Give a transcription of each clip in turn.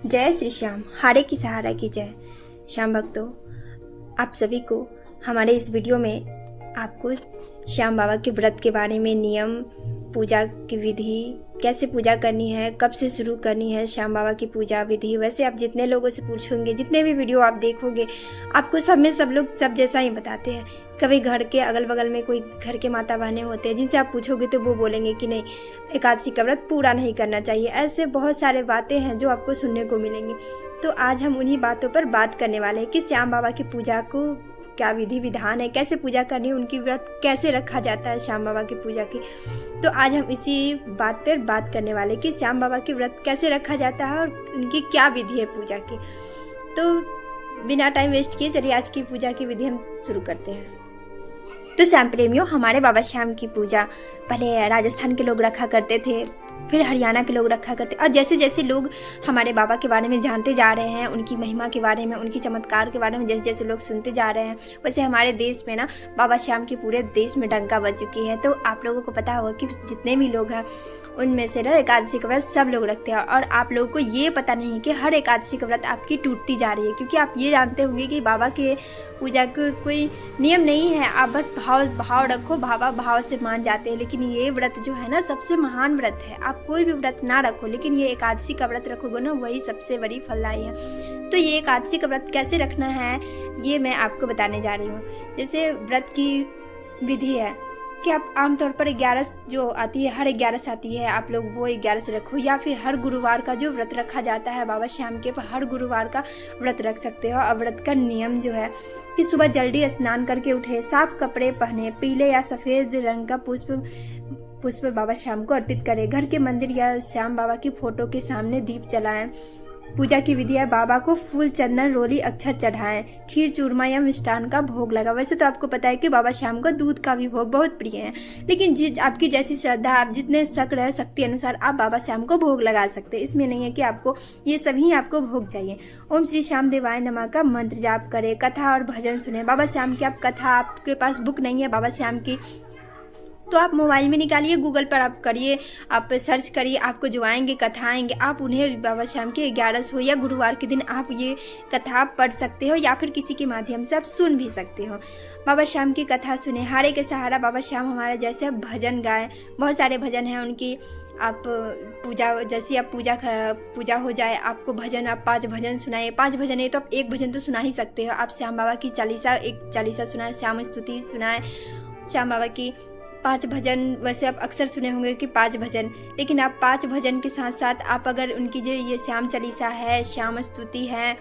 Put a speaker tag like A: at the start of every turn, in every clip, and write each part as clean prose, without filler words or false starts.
A: जय श्री श्याम, हारे की सहारा की जय। श्याम भक्तों, आप सभी को हमारे इस वीडियो में आपको श्याम बाबा के व्रत के बारे में, नियम, पूजा की विधि, कैसे पूजा करनी है, कब से शुरू करनी है श्याम बाबा की पूजा विधि। वैसे आप जितने लोगों से पूछोगे, जितने भी वीडियो आप देखोगे, आपको सब में सब लोग सब जैसा ही बताते हैं। कभी घर के अगल बगल में कोई घर के माता बहनें होते हैं जिनसे आप पूछोगे तो वो बोलेंगे कि नहीं, एकादशी का व्रत पूरा नहीं करना चाहिए। ऐसे बहुत सारे बातें हैं जो आपको सुनने को मिलेंगी। तो आज हम उन्हीं बातों पर बात करने वाले हैं कि श्याम बाबा की पूजा को क्या विधि विधान है, कैसे पूजा करनी है, उनकी व्रत कैसे रखा जाता है श्याम बाबा की पूजा की। तो आज हम इसी बात पर बात करने वाले हैं कि श्याम बाबा की व्रत कैसे रखा जाता है और उनकी क्या विधि है पूजा की। तो बिना टाइम वेस्ट किए चलिए आज की पूजा की विधि हम शुरू करते हैं। तो श्याम प्रेमियों, हमारे बाबा श्याम की पूजा पहले राजस्थान के लोग रखा करते थे, फिर हरियाणा के लोग रखा करते, और जैसे जैसे लोग हमारे बाबा के बारे में जानते जा रहे हैं, उनकी महिमा के बारे में, उनकी चमत्कार के बारे में जैसे जैसे लोग सुनते जा रहे हैं, वैसे हमारे देश में ना बाबा श्याम की पूरे देश में डंका बज चुकी है। तो आप लोगों को पता होगा कि जितने भी लोग हैं उनमें से ना एकादशी का व्रत सब लोग रखते हैं, और आप लोगों को ये पता नहीं कि हर एकादशी का व्रत आपकी टूटती जा रही है, क्योंकि आप ये जानते होंगे कि बाबा के पूजा का कोई नियम नहीं है। आप बस भाव रखो, भाव से मान जाते हैं। लेकिन ये व्रत जो है ना सबसे महान व्रत है। आप कोई भी व्रत ना रखो, लेकिन ये एकादशी का व्रत रखोगे ना, वही सबसे बड़ी फलदायी है। तो ये एकादशी का व्रत कैसे रखना है ये मैं आपको बताने जा रही हूँ। जैसे व्रत की विधि है कि आप आमतौर पर 11 जो आती है, हर 11 आती है, आप लोग वो 11 रखो, या फिर हर गुरुवार का जो व्रत रखा जाता है बाबा श्याम के, हर गुरुवार का व्रत रख सकते हो। और व्रत का नियम जो है कि सुबह जल्दी स्नान करके उठे, साफ कपड़े पहने, पीले या सफ़ेद रंग का पुष्प बाबा श्याम को अर्पित करें, घर के मंदिर या श्याम बाबा की फोटो के सामने दीप जलाएं। पूजा की विधि है, बाबा को फूल, चंदन, रोली, अक्षत चढ़ाएं, खीर, चूरमा या मिष्ठान का भोग लगा। वैसे तो आपको पता है कि बाबा श्याम को दूध का भी भोग बहुत प्रिय है, लेकिन आपकी जैसी श्रद्धा, आप जितने शक्ति अनुसार आप बाबा श्याम को भोग लगा सकते हैं। इसमें नहीं है कि आपको ये सभी आपको भोग चाहिए। ओम श्री श्याम देवाय नमः का मंत्र जाप करें, कथा और भजन सुने। बाबा श्याम की आप कथा, आपके पास बुक नहीं है बाबा श्याम की, तो आप मोबाइल में निकालिए, गूगल पर आप करिए, आप सर्च करिए, आपको जो आएंगे कथा आएंगे, आप उन्हें बाबा श्याम के 11 हो या गुरुवार के दिन आप ये कथा पढ़ सकते हो, या फिर किसी के माध्यम से आप सुन भी सकते हो। बाबा श्याम की कथा सुने, हारे के सहारा बाबा श्याम हमारे जैसे भजन गाएं। बहुत सारे भजन हैं उनकी। आप पूजा, जैसे आप पूजा हो जाए, आपको भजन, आप 5 भजन सुनाए। 5 भजन है तो आप एक भजन तो सुना ही सकते हो। आप श्याम बाबा की एक चालीसा सुनाए, श्याम स्तुति सुनाए, श्याम बाबा की 5 भजन। वैसे आप अक्सर सुने होंगे कि 5 भजन, लेकिन आप 5 भजन के साथ साथ आप अगर उनकी जो ये श्याम चालीसा है, श्याम स्तुति है,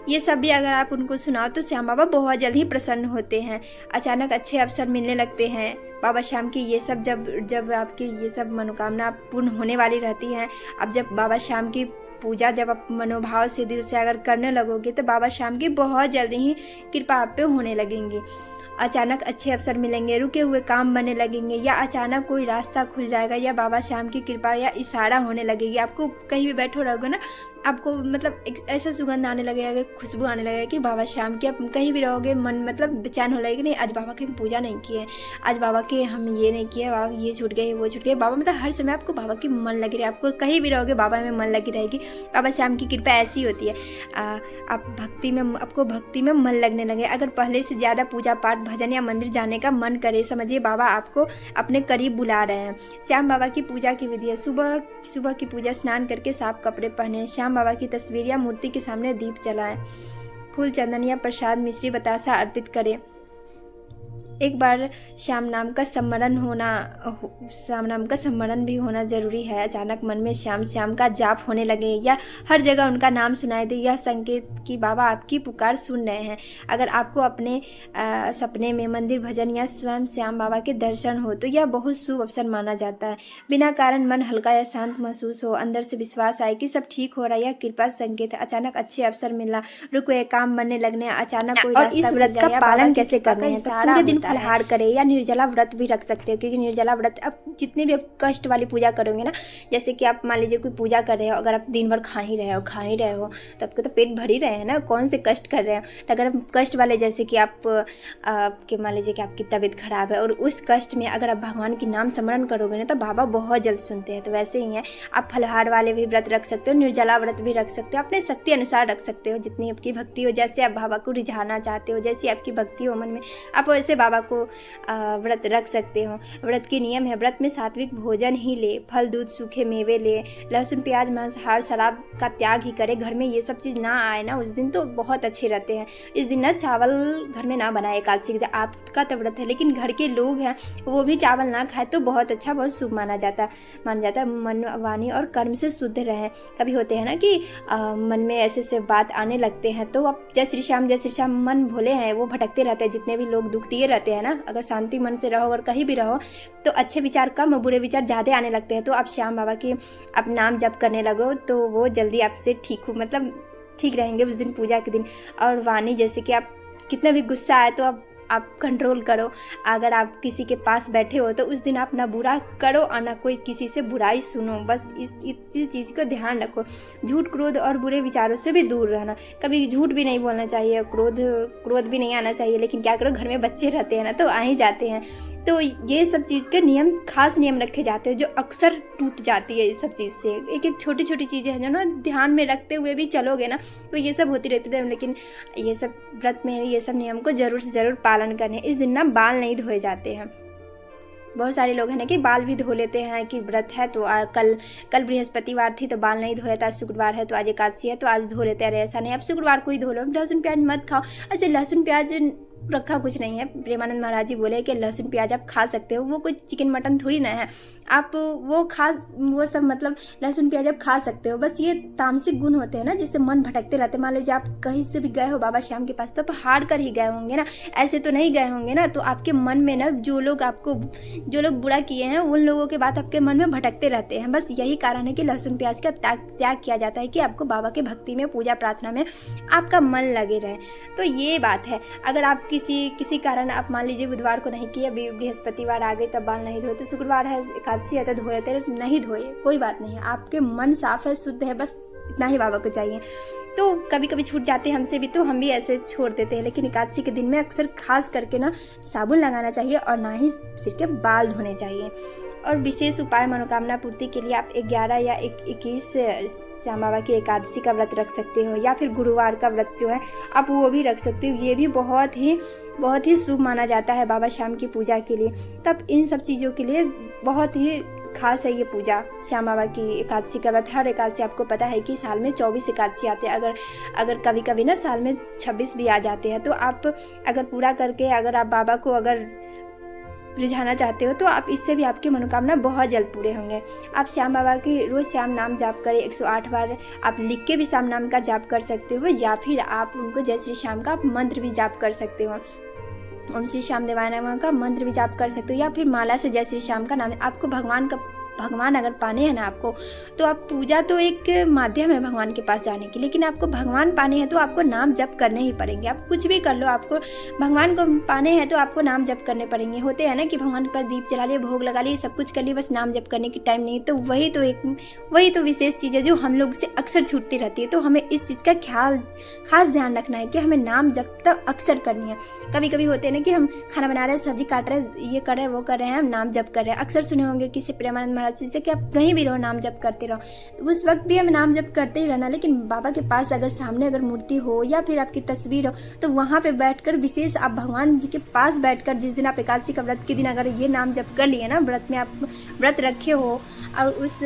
A: ये सब भी अगर आप उनको सुनाओ तो श्याम बाबा बहुत जल्द ही प्रसन्न होते हैं। अचानक अच्छे अवसर मिलने लगते हैं बाबा श्याम की। ये सब जब आपकी ये सब मनोकामना पूर्ण होने वाली रहती हैं, अब जब बाबा श्याम की पूजा जब आप मनोभाव से, दिल से अगर करने लगोगे तो बाबा श्याम की बहुत जल्दी ही कृपा आप पे होने लगेंगी। अचानक अच्छे अवसर मिलेंगे, रुके हुए काम बनने लगेंगे, या अचानक कोई रास्ता खुल जाएगा, या बाबा श्याम की कृपा या इशारा होने लगेगी। आपको कहीं भी बैठो रहोगे ना, आपको मतलब एक ऐसा सुगंध आने लगेगा, खुशबू आने लगेगा कि बाबा श्याम की। आप कहीं भी रहोगे मन मतलब बेचैन हो लगेगा, नहीं आज बाबा की हम पूजा नहीं किए, आज बाबा के हम ये नहीं किए, बाबा ये छूट गए, वो छूट गए। बाबा मतलब हर समय आपको बाबा की मन लगी रहे, आपको कहीं भी रहोगे बाबा में मन लगी रहेगी। बाबा श्याम की कृपा ऐसी होती है, आप आपको भक्ति में मन लगने लगे। अगर पहले से ज़्यादा पूजा पाठ, भजन या मंदिर जाने का मन करे, समझिए बाबा आपको अपने करीब बुला रहे हैं। श्याम बाबा की पूजा की विधि है, सुबह की पूजा, स्नान करके साफ कपड़े पहने, श्याम बाबा की तस्वीर या मूर्ति के सामने दीप जलाएं, फूल, चंदन या प्रसाद, मिश्री, बतासा अर्पित करें। एक बार श्याम नाम का स्मरण भी होना जरूरी है। अचानक मन में श्याम का जाप होने लगे, या हर जगह उनका नाम सुनाई दे, यह संकेत कि बाबा आपकी पुकार सुन रहे हैं। अगर आपको अपने सपने में मंदिर, भजन या स्वयं श्याम बाबा के दर्शन हो तो यह बहुत शुभ अवसर माना जाता है। बिना कारण मन हल्का या शांत महसूस हो, अंदर से विश्वास आए कि सब ठीक हो रहा है, यह कृपा संकेत है। अचानक अच्छे अवसर मिलना, रुके काम बनने लगने, अचानक कोई रास्ता खुल जाए, पालन कैसे करना है। पूरे दिन होता है। फलाहार करें या निर्जला व्रत भी रख सकते हो, क्योंकि निर्जला व्रत अब जितने भी आप कष्ट वाली पूजा करोगे ना, जैसे कि आप मान लीजिए कोई पूजा कर रहे हो, अगर आप दिन भर खा ही रहे हो तो आपको तो पेट भर ही रहे हैं ना, कौन से कष्ट कर रहे हो। तो अगर आप कष्ट वाले, जैसे कि आपके मान लीजिए कि आपकी तबीयत खराब है और उस कष्ट में अगर आप भगवान की नाम स्मरण करोगे ना तो बाबा बहुत जल्द सुनते हैं। तो वैसे ही है, आप फलाहार वाले भी व्रत रख सकते हो, निर्जला व्रत भी रख सकते हो, अपने शक्ति अनुसार रख सकते हो, जितनी आपकी भक्ति हो, जैसे आप बाबा को रिझाना चाहते हो, जैसी आपकी भक्ति हो मन में, आप वैसे बाबा को व्रत रख सकते हो। व्रत के नियम है, व्रत में सात्विक भोजन ही ले, फल दूध सूखे मेवे ले, लहसुन प्याज मांसाहार शराब का त्याग ही करे। घर में ये सब चीज़ ना आए ना उस दिन तो बहुत अच्छे रहते हैं। इस दिन ना चावल घर में ना बनाए एकादशी के दिन, आपका तो व्रत है लेकिन घर के लोग हैं वो भी चावल ना खाए तो बहुत अच्छा, बहुत शुभ माना जाता है। मन वाणी और कर्म से शुद्ध रहे। कभी होते हैं ना कि मन में ऐसे बात आने लगते हैं तो आप जय श्री श्याम मन भोले हैं, वो भटकते रहते हैं। जितने भी लोग दुख दिए रहते हैं ना, अगर शांति मन से रहो, अगर कहीं भी रहो तो अच्छे विचार कम और बुरे विचार ज़्यादा आने लगते हैं। तो आप श्याम बाबा की आप नाम जप करने लगो तो वो जल्दी आपसे ठीक रहेंगे उस दिन पूजा के दिन। और वाणी, जैसे कि आप कितना भी गुस्सा आए तो आप कंट्रोल करो। अगर आप किसी के पास बैठे हो तो उस दिन आप ना बुरा करो और ना कोई किसी से बुराई सुनो, बस इस चीज़ को ध्यान रखो। झूठ क्रोध और बुरे विचारों से भी दूर रहना, कभी झूठ भी नहीं बोलना चाहिए, क्रोध भी नहीं आना चाहिए। लेकिन क्या करो, घर में बच्चे रहते हैं ना तो आ ही जाते हैं, तो ये सब चीज़ के खास नियम रखे जाते हैं जो अक्सर टूट जाती है इस सब चीज़ से। एक छोटी छोटी चीज़ें हैं जो ना ध्यान में रखते हुए भी चलोगे ना तो ये सब होती रहती है। लेकिन ये सब व्रत में ये सब नियम को ज़रूर से ज़रूर पालन करने। इस दिन ना बाल नहीं धोए जाते हैं। बहुत सारे लोग हैं ना कि बाल भी धो लेते हैं कि व्रत है तो कल बृहस्पतिवार थी तो बाल नहीं धोया था, आज शुक्रवार है तो आज एकादशी है तो आज धो लेते हैं। ऐसा नहीं, आप शुक्रवार को ही धो लो। लहसुन प्याज मत खाओ। अच्छा, लहसुन प्याज रखा कुछ नहीं है। प्रेमानंद महाराज जी बोले कि लहसुन प्याज आप खा सकते हो, वो कोई चिकन मटन थोड़ी ना है। आप वो सब मतलब लहसुन प्याज आप खा सकते हो। बस ये तामसिक गुण होते हैं ना जिससे मन भटकते रहते हैं। मान लीजिए आप कहीं से भी गए हो बाबा श्याम के पास तो आप हार कर ही गए होंगे ना, ऐसे तो नहीं गए होंगे ना। तो आपके मन में ना जो लोग बुरा किए हैं उन लोगों के बात आपके मन में भटकते रहते हैं। बस यही कारण है कि लहसुन प्याज का त्याग किया जाता है कि आपको बाबा के भक्ति में, पूजा प्रार्थना में आपका मन लगे रहे। तो ये बात है। अगर आप किसी कारण आप मान लीजिए बुधवार को नहीं किया, बृहस्पतिवार आ गई तब बाल नहीं धोए, तो शुक्रवार है एकादशी है तो धोए थे, नहीं धोए कोई बात नहीं है। आपके मन साफ है, शुद्ध है, बस इतना ही बाबा को चाहिए। तो कभी कभी छूट जाते हैं हमसे भी तो हम भी ऐसे छोड़ देते हैं। लेकिन एकादशी के दिन में अक्सर खास करके ना साबुन लगाना चाहिए और ना ही सिर के बाल धोने चाहिए। और विशेष उपाय मनोकामना पूर्ति के लिए आप 11 या 21 श्याम बाबा की एकादशी का व्रत रख सकते हो, या फिर गुरुवार का व्रत जो है आप वो भी रख सकते हो। ये भी बहुत ही शुभ माना जाता है बाबा श्याम की पूजा के लिए। तब इन सब चीज़ों के लिए बहुत ही खास है ये पूजा, श्याम बाबा की एकादशी का व्रत। हर एकादशी आपको पता है कि साल में 24 एकादशी आते हैं। अगर कभी कभी ना साल में 26 भी आ जाते हैं। तो आप अगर पूरा करके अगर आप बाबा को अगर रिझाना चाहते हो तो आप इससे भी आपकी मनोकामना बहुत जल्द पूरे होंगे। आप श्याम बाबा की रोज़ श्याम नाम जाप करें 108 बार। आप लिख के भी श्याम नाम का जाप कर सकते हो, या फिर आप उनको जय श्री श्याम का मंत्र भी जाप कर सकते हो। ओम श्री श्याम देवाय नमः का मंत्र भी जाप कर सकते हो, या फिर माला से जय श्री श्याम का नाम। आपको भगवान अगर पाने हैं ना आपको, तो आप पूजा तो एक माध्यम है भगवान के पास जाने की, लेकिन आपको भगवान पाने हैं तो आपको नाम जप करने ही पड़ेंगे। आप कुछ भी कर लो, आपको भगवान को पाने हैं तो आपको नाम जप करने पड़ेंगे। होते हैं ना कि भगवान के पास दीप जला लिए, भोग लगा लिए, सब कुछ कर लिए, बस नाम जप करने की टाइम नहीं। तो वही तो विशेष चीज़ है जो हम लोग से अक्सर छूटती रहती है। तो हमें इस चीज़ का खास ध्यान रखना है कि हमें नाम जप तक अक्सर करनी है। कभी कभी होते हैं ना कि हम खाना बना रहे हैं, सब्जी काट रहे हैं, ये कर रहे हैं, वो कर रहे हैं, हम नाम जप कर रहे हैं। अक्सर सुने होंगे किसी प्रेमानंद से कि आप कहीं भी रहो नाम जप करते रहो, तो उस वक्त भी हमें नाम जप करते ही रहना। लेकिन बाबा के पास अगर सामने अगर मूर्ति हो या फिर आपकी तस्वीर हो तो वहाँ पे बैठकर विशेष आप भगवान जी के पास बैठकर, जिस दिन आप एकादशी का व्रत के दिन अगर ये नाम जप कर लिए ना, व्रत में आप व्रत रखे हो और उस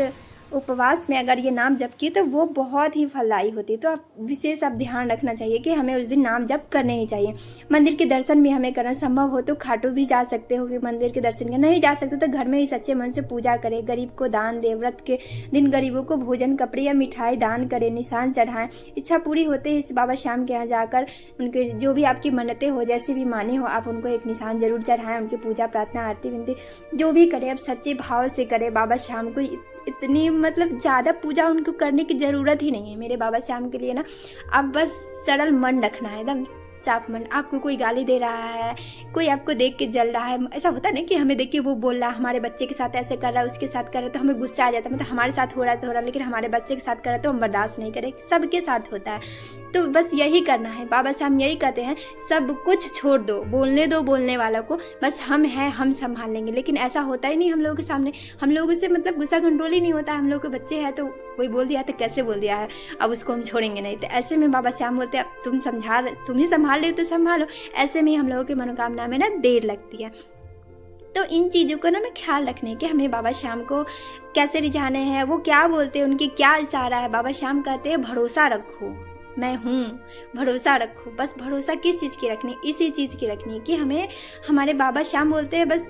A: उपवास में अगर ये नाम जप किए तो वो बहुत ही फलदायी होती है। तो आप विशेष ध्यान रखना चाहिए कि हमें उस दिन नाम जप करने ही चाहिए। मंदिर के दर्शन भी हमें करना संभव हो तो खाटू भी जा सकते हो कि मंदिर के दर्शन करना। नहीं जा सकते तो घर में ही सच्चे मन से पूजा करें, गरीब को दान दे, व्रत के दिन गरीबों को भोजन, कपड़े या मिठाई दान करें, निशान चढ़ाएं। इच्छा पूरी होते ही इस बाबा श्याम के यहाँ जाकर उनके जो भी आपकी मन्नतें हो, जैसी भी मानी हो, आप उनको एक निशान जरूर चढ़ाएं। उनकी पूजा प्रार्थना आरती विनती जो भी करें आप सच्चे भाव से करें। बाबा श्याम को इतनी मतलब ज़्यादा पूजा उनको करने की ज़रूरत ही नहीं है मेरे बाबा श्याम के लिए ना। आप बस सरल मन रखना है, एकदम साफ मन। आपको कोई गाली दे रहा है, कोई आपको देख के जल रहा है, ऐसा होता है ना कि हमें देख के वो बोल रहा है हमारे बच्चे के साथ ऐसे कर रहा है, उसके साथ कर रहा है, तो हमें गुस्सा आ जाता है। मतलब हमारे साथ हो रहा है तो हो रहा है, लेकिन हमारे बच्चे के साथ कर रहा है तो हम बर्दाश्त नहीं करें। सबके साथ होता है। तो बस यही करना है। बाबा साहब यही कहते हैं, सब कुछ छोड़ दो, बोलने दो बोलने वालों को, बस हम हैं, हम संभाल लेंगे। लेकिन ऐसा होता ही नहीं हम लोगों के सामने। हम लोगों से मतलब गुस्सा कंट्रोल ही नहीं होता है। हम लोग के बच्चे हैं तो कोई बोल दिया तो कैसे बोल दिया है, अब उसको हम छोड़ेंगे नहीं। तो ऐसे में बाबा श्याम बोलते हैं तुम ही संभाल रहे हो तो संभालो। ऐसे में हम लोगों की मनोकामना में ना देर लगती है। तो इन चीज़ों को ना मैं ख्याल रखने के हमें बाबा श्याम को कैसे रिझाने हैं, वो क्या बोलते हैं, उनकी क्या इशारा है। बाबा श्याम कहते हैं भरोसा रखो, मैं हूँ, भरोसा रखो। बस भरोसा किस चीज़ की रखनी, इसी चीज़ की रखनी कि हमें, हमारे बाबा श्याम बोलते हैं बस